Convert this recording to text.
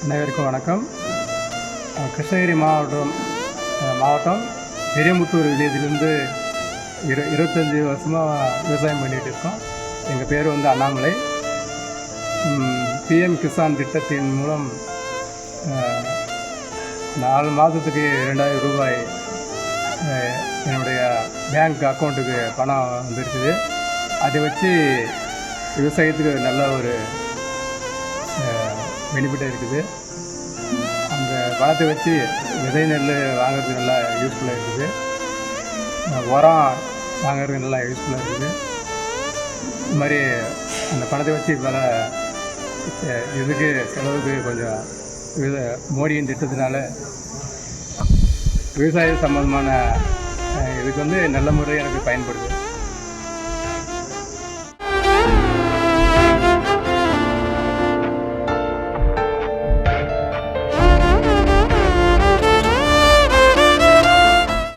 அனைவருக்கும் வணக்கம். கிருஷ்ணகிரி மாவட்டம் பெரியமுத்தூர் வில்லேஜிலேருந்து 25 வருஷமாக விவசாயம் பண்ணிகிட்டு இருக்கோம். எங்கள் பேர் அண்ணாமலை. பிஎம் கிசான் திட்டத்தின் மூலம் 4 மாதத்துக்கு 2000 ரூபாய் என்னுடைய பேங்க் அக்கௌண்ட்டுக்கு பணம் வந்துருக்குது. அதை வச்சு விவசாயத்துக்கு நல்ல ஒரு பெனிஃபிட்டாக இருக்குது. அந்த பணத்தை வச்சு விதை நெல் வாங்குறதுக்கு நல்லா யூஸ்ஃபுல்லாக இருக்குது. உரம் வாங்குறதுக்கு நல்லா யூஸ்ஃபுல்லாக இருக்குது. இது மாதிரி அந்த பணத்தை வச்சு பல இதுக்கு செலவுக்கு கொஞ்சம் மோடியின் திட்டத்தினால விவசாய சம்மந்தமான இதுக்கு நல்ல முறை எனக்கு பயன்படுது.